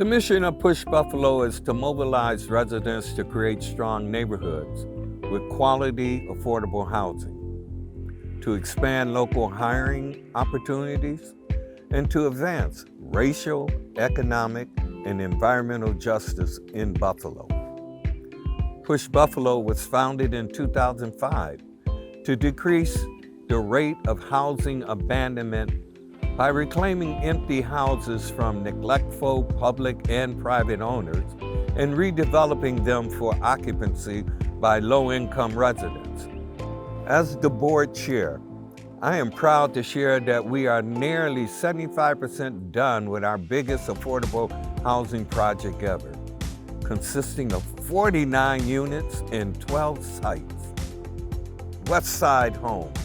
The mission of Push Buffalo is to mobilize residents to create strong neighborhoods with quality, affordable housing, to expand local hiring opportunities, and to advance racial, economic, and environmental justice in Buffalo. Push Buffalo was founded in 2005 to decrease the rate of housing abandonment by reclaiming empty houses from neglectful public and private owners and redeveloping them for occupancy by low-income residents. As the board chair, I am proud to share that we are nearly 75% done with our biggest affordable housing project ever, consisting of 49 units in 12 sites. Westside Homes.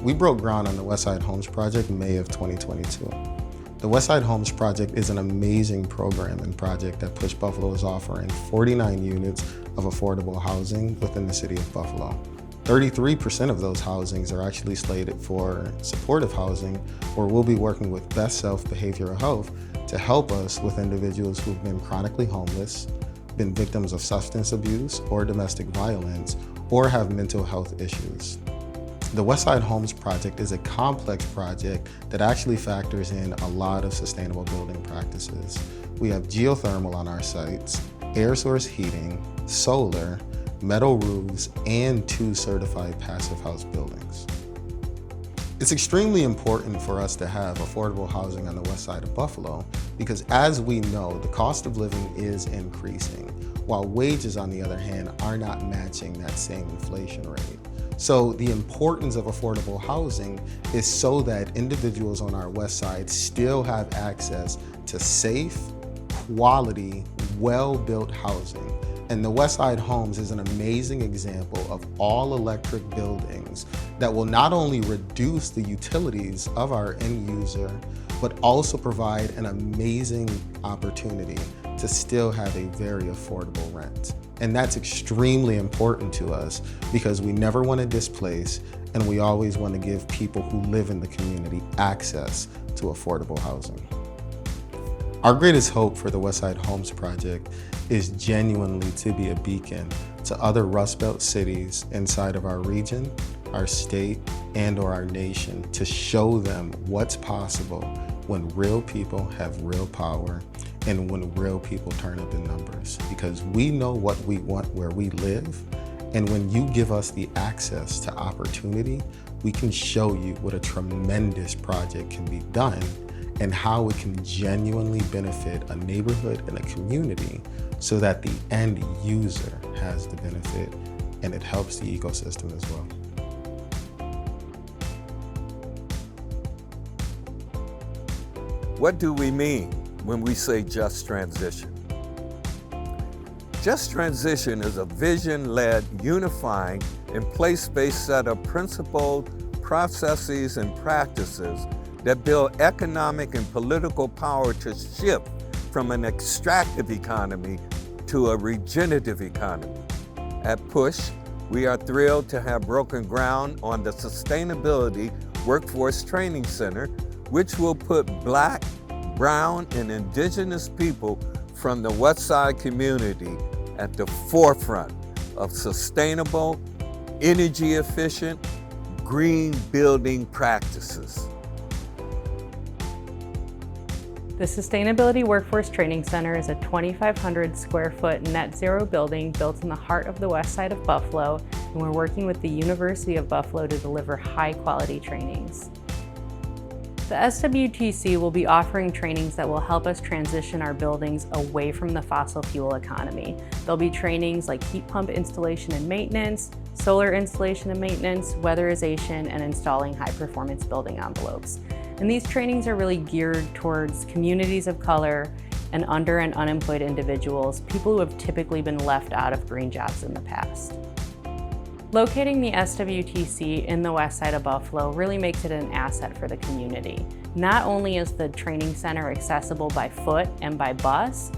We broke ground on the Westside Homes project in May of 2022. The Westside Homes project is an amazing program and project that Push Buffalo is offering 49 units of affordable housing within the city of Buffalo. 33% of those housings are actually slated for supportive housing, where we'll be working with Best Self Behavioral Health to help us with individuals who've been chronically homeless, been victims of substance abuse or domestic violence, or have mental health issues. The Westside Homes project is a complex project that actually factors in a lot of sustainable building practices. We have geothermal on our sites, air source heating, solar, metal roofs, and 2 certified passive house buildings. It's extremely important for us to have affordable housing on the west side of Buffalo because, as we know, the cost of living is increasing, while wages, on the other hand, are not matching that same inflation rate. So the importance of affordable housing is so that individuals on our west side still have access to safe, quality, well-built housing. And the Westside Homes is an amazing example of all-electric buildings that will not only reduce the utilities of our end user, but also provide an amazing opportunity to still have a very affordable rent. And that's extremely important to us because we never want to displace, and we always want to give people who live in the community access to affordable housing. Our greatest hope for the Westside Homes project is genuinely to be a beacon to other Rust Belt cities inside of our region, our state, and/or our nation to show them what's possible when real people have real power and when real people turn up in numbers. Because we know what we want where we live, and when you give us the access to opportunity, we can show you what a tremendous project can be done and how it can genuinely benefit a neighborhood and a community so that the end user has the benefit and it helps the ecosystem as well. What do we mean when we say just transition? Just transition is a vision-led, unifying, and place-based set of principled processes and practices that build economic and political power to shift from an extractive economy to a regenerative economy. At Push, we are thrilled to have broken ground on the Sustainability Workforce Training Center, which will put Black, Brown, and Indigenous people from the Westside community at the forefront of sustainable, energy-efficient, green building practices. The Sustainability Workforce Training Center is a 2,500 square foot net zero building built in the heart of the west side of Buffalo, and we're working with the University of Buffalo to deliver high quality trainings. The SWTC will be offering trainings that will help us transition our buildings away from the fossil fuel economy. There'll be trainings like heat pump installation and maintenance, solar installation and maintenance, weatherization, and installing high performance building envelopes. And these trainings are really geared towards communities of color and under and unemployed individuals, people who have typically been left out of green jobs in the past. Locating the SWTC in the west side of Buffalo really makes it an asset for the community. Not only is the training center accessible by foot and by bus,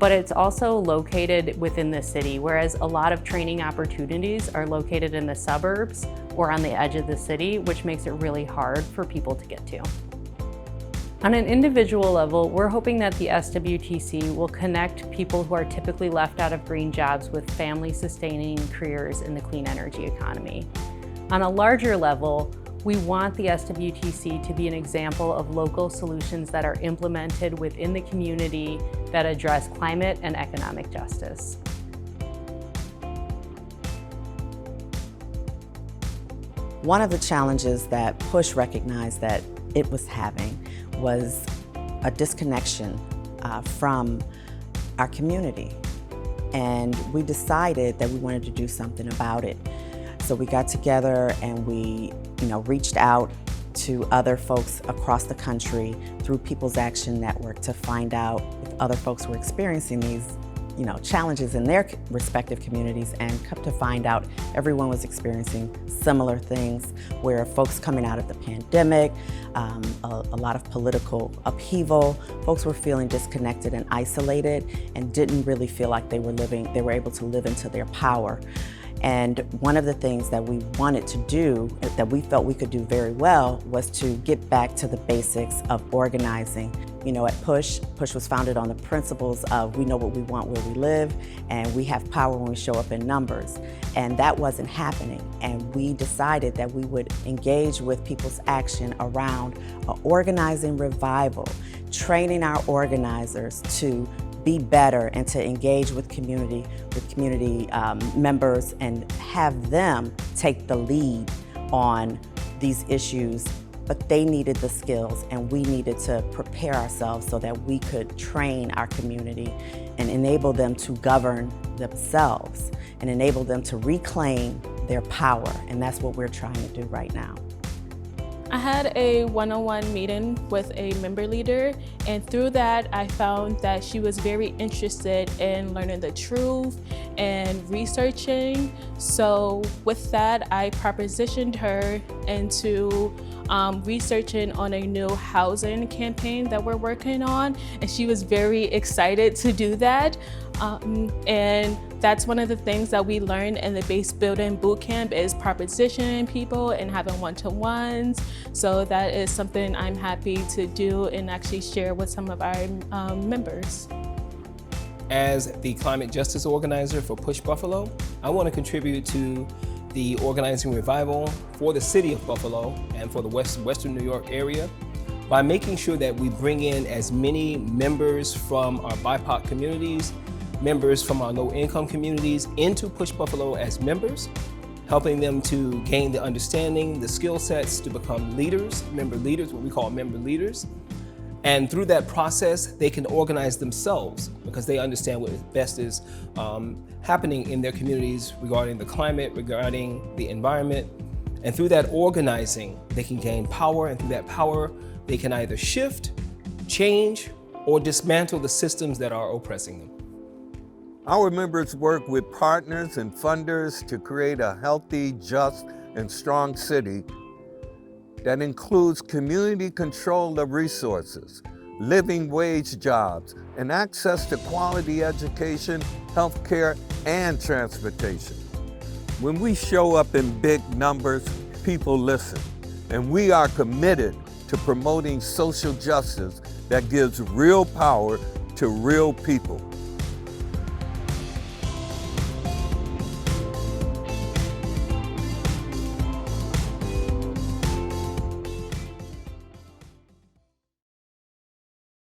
but it's also located within the city, whereas a lot of training opportunities are located in the suburbs or on the edge of the city, which makes it really hard for people to get to. On an individual level, we're hoping that the SWTC will connect people who are typically left out of green jobs with family-sustaining careers in the clean energy economy. On a larger level, we want the SWTC to be an example of local solutions that are implemented within the community that address climate and economic justice. One of the challenges that PUSH recognized that it was having was a disconnection from our community. And we decided that we wanted to do something about it. So we got together and we reached out to other folks across the country through People's Action Network to find out if other folks were experiencing these challenges in their respective communities, and come to find out everyone was experiencing similar things, where folks coming out of the pandemic, a lot of political upheaval, folks were feeling disconnected and isolated and didn't really feel like they were able to live into their power. And one of the things that we wanted to do, that we felt we could do very well, was to get back to the basics of organizing. At PUSH was founded on the principles of we know what we want where we live, and we have power when we show up in numbers. And that wasn't happening. And we decided that we would engage with People's Action around an organizing revival, training our organizers to be better and to engage with community members and have them take the lead on these issues. But they needed the skills, and we needed to prepare ourselves so that we could train our community and enable them to govern themselves and enable them to reclaim their power. And that's what we're trying to do right now. I had a one-on-one meeting with a member leader, and through that I found that she was very interested in learning the truth and researching. So with that, I propositioned her into researching on a new housing campaign that we're working on, and she was very excited to do that. And that's one of the things that we learned in the Base Building Bootcamp is propositioning people and having one-to-ones. So that is something I'm happy to do and actually share with some of our members. As the climate justice organizer for PUSH Buffalo, I want to contribute to the organizing revival for the city of Buffalo and for the Western New York area by making sure that we bring in as many members from our BIPOC communities, members from our low-income communities into PUSH Buffalo as members, helping them to gain the understanding, the skill sets to become leaders, member leaders, what we call member leaders. And through that process, they can organize themselves because they understand what best is happening in their communities regarding the climate, regarding the environment. And through that organizing, they can gain power, and through that power, they can either shift, change, or dismantle the systems that are oppressing them. Our members work with partners and funders to create a healthy, just, and strong city that includes community control of resources, living wage jobs, and access to quality education, healthcare, and transportation. When we show up in big numbers, people listen, and we are committed to promoting social justice that gives real power to real people.